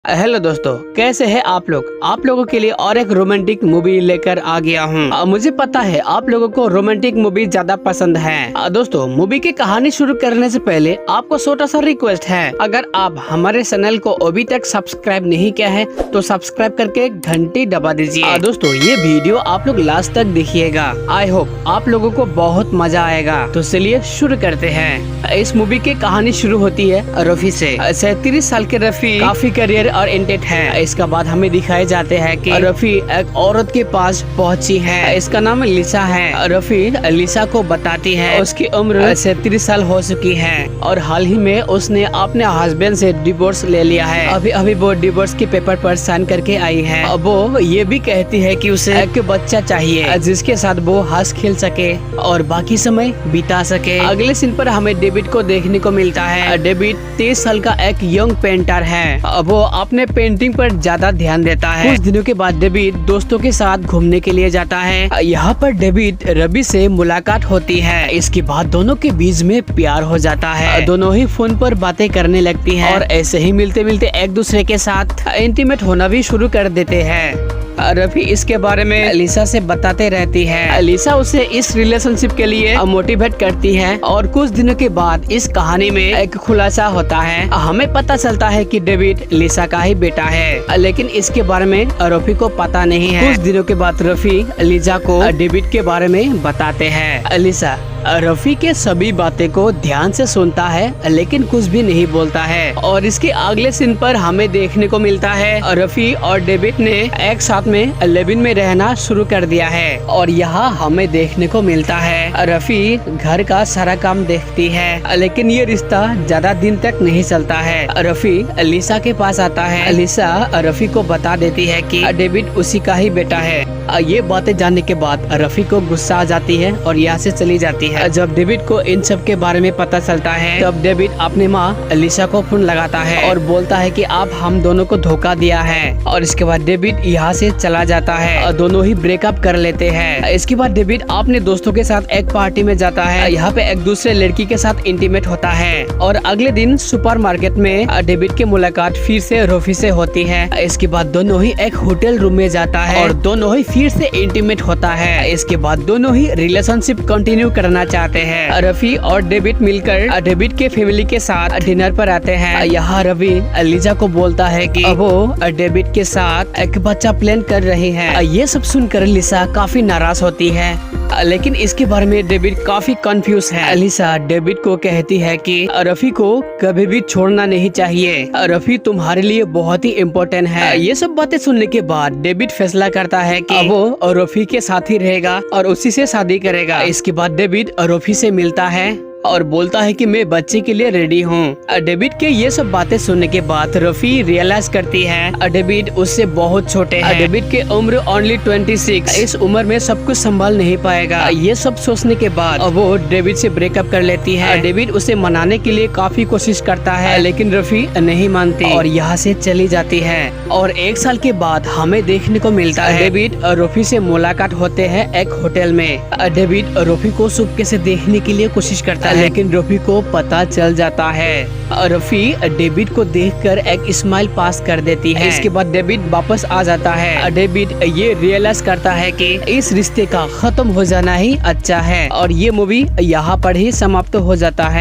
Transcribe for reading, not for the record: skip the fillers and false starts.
Hello दोस्तों, कैसे हैं आप लोग। आप लोगों के लिए और एक रोमांटिक मूवी लेकर आ गया हूँ। मुझे पता है आप लोगों को रोमांटिक मूवी ज्यादा पसंद है। दोस्तों, मूवी की कहानी शुरू करने से पहले आपको छोटा सा रिक्वेस्ट है, अगर आप हमारे चैनल को अभी तक सब्सक्राइब नहीं किया है तो सब्सक्राइब करके घंटी दबा दीजिए। दोस्तों, ये वीडियो आप लोग लास्ट तक देखिएगा। आई होप आप लोगों को बहुत मजा आएगा। तो चलिए शुरू करते हैं। इस मूवी की कहानी शुरू होती है रफी से। 37 साल के रफी काफी करियर और इंटेट है। इसके बाद हमें दिखाए जाते हैं कि रफी एक औरत के पास पहुंची है। इसका नाम लिसा है। रफी लिसा को बताती है उसकी उम्र 37 साल हो चुकी है और हाल ही में उसने अपने हस्बैंड से डिवोर्स ले लिया है। अभी वो डिवोर्स के पेपर पर साइन करके आई है। वो ये भी कहती है कि उसे एक बच्चा चाहिए जिसके साथ वो हंस खेल सके और बाकी समय बिता सके। अगले सीन पर हमें डेविड को देखने को मिलता है। डेविड 23 साल का एक यंग पेंटर है। वो अपने पेंटिंग पर ज्यादा ध्यान देता है। कुछ दिनों के बाद डेविड दोस्तों के साथ घूमने के लिए जाता है। यहाँ पर डेविड रवि से मुलाकात होती है। इसके बाद दोनों के बीच में प्यार हो जाता है। दोनों ही फोन पर बातें करने लगती हैं और ऐसे ही मिलते मिलते एक दूसरे के साथ इंटीमेट होना भी शुरू कर देते हैं। रफी इसके बारे में लिसा से बताते रहती है। लिसा उसे इस रिलेशनशिप के लिए मोटिवेट करती है और कुछ दिनों के बाद इस कहानी में एक खुलासा होता है। हमें पता चलता है कि डेविड लिसा का ही बेटा है, लेकिन इसके बारे में रफी को पता नहीं है। कुछ दिनों के बाद रफी लिसा को डेविड के बारे में बताते हैं। लिसा रफी के सभी बातें को ध्यान से सुनता है लेकिन कुछ भी नहीं बोलता है। और इसके अगले सीन पर हमें देखने को मिलता है रफी और डेविड ने एक साथ में लिव इन में रहना शुरू कर दिया है। और यहाँ हमें देखने को मिलता है रफी घर का सारा काम देखती है, लेकिन ये रिश्ता ज्यादा दिन तक नहीं चलता है। रफी लिसा के पास आता है। लिसा रफी को बता देती है कि डेविड उसी का ही बेटा है। ये बातें जानने के बाद रफी को गुस्सा आ जाती है और यहाँ से चली जाती है। जब डेविड को इन सब के बारे में पता चलता है तब डेविड अपने माँ लिसा को फोन लगाता है और बोलता है कि आप हम दोनों को धोखा दिया है। और इसके बाद डेविड यहाँ से चला जाता है और दोनों ही ब्रेकअप कर लेते हैं। इसके बाद डेविड अपने दोस्तों के साथ एक पार्टी में जाता है। यहाँ पे एक दूसरे लड़की के साथ इंटीमेट होता है और अगले दिन सुपरमार्केट में डेविड की मुलाकात फिर से रफी से होती है। इसके बाद दोनों ही एक होटल रूम में जाता है और दोनों ही फिर से इंटीमेट होता है। इसके बाद दोनों ही रिलेशनशिप कंटिन्यू करना चाहते हैं। रफी और डेविड मिलकर डेविड के फैमिली के साथ डिनर पर आते हैं। यहाँ रवि लिजा को बोलता है कि वो डेविड के साथ एक बच्चा प्लान कर रही है। ये सब सुनकर लिसा काफी नाराज होती है, लेकिन इसके बारे में डेविड काफी कंफ्यूज है। लिसा डेविड को कहती है कि रफी को कभी भी छोड़ना नहीं चाहिए। रफी तुम्हारे लिए बहुत ही इम्पोर्टेंट है। ये सब बातें सुनने के बाद डेविड फैसला करता है कि वो रफी के साथ ही रहेगा और उसी से शादी करेगा। इसके बाद डेविड रफी से मिलता है और बोलता है कि मैं बच्चे के लिए रेडी हूँ। डेविड के ये सब बातें सुनने के बाद रफी रियलाइज करती है डेविड उससे बहुत छोटे हैं। डेविड के उम्र ओनली 26। इस उम्र में सब कुछ संभाल नहीं पाएगा। ये सब सोचने के बाद वो डेविड से ब्रेकअप कर लेती है। डेविड उसे मनाने के लिए काफी कोशिश करता है लेकिन रफी नहीं मानती और यहाँ से चली जाती है। और 1 साल के बाद हमें देखने को मिलता है डेविड रफी से मुलाकात होते हैं एक होटल में। डेविड रफी को चुपके से देखने के लिए कोशिश करता है लेकिन रफी को पता चल जाता है। रफी डेविड को देखकर एक स्माइल पास कर देती है। इसके बाद डेविड वापस आ जाता है। डेविड ये रियलाइज करता है कि इस रिश्ते का खत्म हो जाना ही अच्छा है और ये मूवी यहाँ पर ही समाप्त हो जाता है।